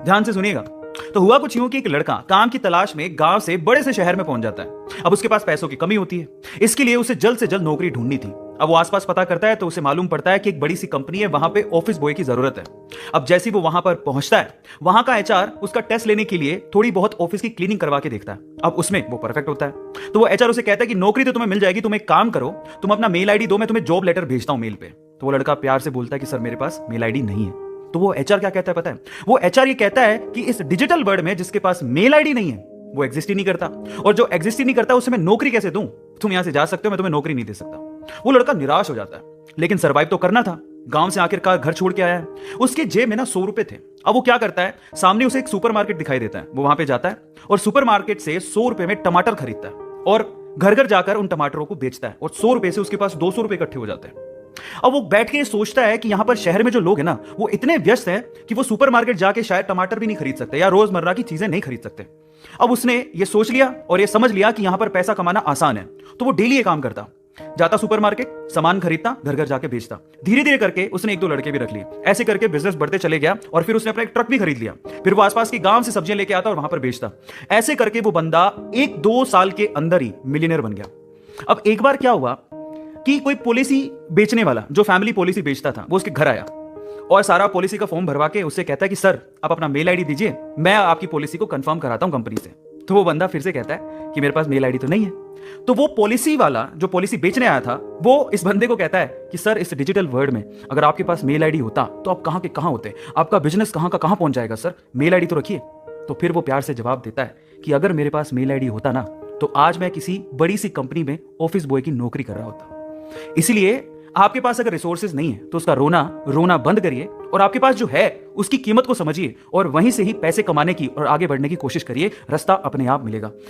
ध्यान से सुनिएगा। तो हुआ कुछ यूं कि एक लड़का काम की तलाश में गांव से बड़े से शहर में पहुंच जाता है। अब उसके पास पैसों की कमी होती है, इसके लिए उसे जल्द से जल्द नौकरी ढूंढनी थी। अब वो आसपास पता करता है तो उसे मालूम पड़ता है कि एक बड़ी सी कंपनी है, वहां पे ऑफिस बॉय की जरूरत है। अब जैसे ही वो वहां पर पहुंचता है, वहां का एचआर उसका टेस्ट लेने के लिए थोड़ी बहुत ऑफिस की क्लीनिंग करवा के देखता है। अब उसमें वो परफेक्ट होता है, तो वो एचआर उसे कहता है कि नौकरी तो तुम्हें मिल जाएगी, तुम एक काम करो, तुम अपना मेल आईडी दो, मैं तुम्हें जॉब लेटर भेजता हूं मेल पे। तो वो लड़का प्यार से बोलता है कि सर मेरे पास मेल आईडी नहीं है। तो वो एचआर क्या कहता है पता है? वो एचआर ये कहता है कि इस डिजिटल वर्ल्ड में जिसके पास मेल आईडी नहीं है वो एग्जिस्ट ही नहीं करता, और जो एग्जिस्ट ही नहीं करता उसे मैं नौकरी कैसे दूं? तुम यहां से जा सकते हो, मैं तुम्हें नौकरी नहीं दे सकता। वो लड़का निराश हो जाता है, लेकिन सर्वाइव तो करना था। गांव से आखिरकार घर छोड़ के आया है, उसके जेब में ना 100 रुपए थे। अब वो क्या करता है, सामने उसे एक सुपरमार्केट दिखाई देता है, वो वहां पे जाता है और सुपरमार्केट से 100 रुपए में टमाटर खरीदता है और घर घर जाकर उन टमाटरों को बेचता है, और 100 रुपए से उसके पास 200 रुपए इकट्ठे हो जाते हैं। अब वो बैठ के सोचता है कि यहां पर शहर में जो लोग हैं ना, वो इतने व्यस्त हैं कि वो सुपरमार्केट जाके शायद टमाटर भी नहीं खरीद सकते या रोजमर्रा की चीजें नहीं खरीद सकते। अब उसने ये सोच लिया और ये समझ लिया कि यहां पर पैसा कमाना आसान है, तो वो डेली ये काम करता, जाता सुपरमार्केट, सामान खरीदता, घर घर जाके बेचता। धीरे धीरे करके उसने 1-2 लड़के भी रख लिए, ऐसे करके बिजनेस बढ़ते चले गया और फिर उसने अपना एक ट्रक भी खरीद लिया। फिर वो आसपास के गांव से सब्जियां लेके आता और वहां पर बेचता। ऐसे करके वो बंदा 1-2 साल के अंदर ही मिलियनर बन गया। अब एक बार क्या हुआ कि कोई पॉलिसी बेचने वाला जो फैमिली पॉलिसी बेचता था, वो उसके घर आया और सारा पॉलिसी का फॉर्म भरवा के उससे कहता है कि सर आप अपना मेल आईडी दीजिए, मैं आपकी पॉलिसी को कंफर्म कराता हूं कंपनी से। तो वो बंदा फिर से कहता है कि मेरे पास मेल आईडी तो नहीं है। तो वो पॉलिसी वाला जो पॉलिसी बेचने आया था, वो इस बंदे को कहता है कि सर इस डिजिटल वर्ल्ड में अगर आपके पास मेल आईडी होता तो आप कहां के कहां होते, आपका बिजनेस कहां का कहां पहुंच जाएगा, सर मेल आईडी तो रखिए। तो फिर वो प्यार से जवाब देता है कि अगर मेरे पास मेल आईडी होता ना, तो आज मैं किसी बड़ी सी कंपनी में ऑफिस बॉय की नौकरी कर रहा होता। इसलिए आपके पास अगर रिसोर्सेज नहीं है तो उसका रोना रोना बंद करिए और आपके पास जो है उसकी कीमत को समझिए और वहीं से ही पैसे कमाने की और आगे बढ़ने की कोशिश करिए। रास्ता अपने आप मिलेगा।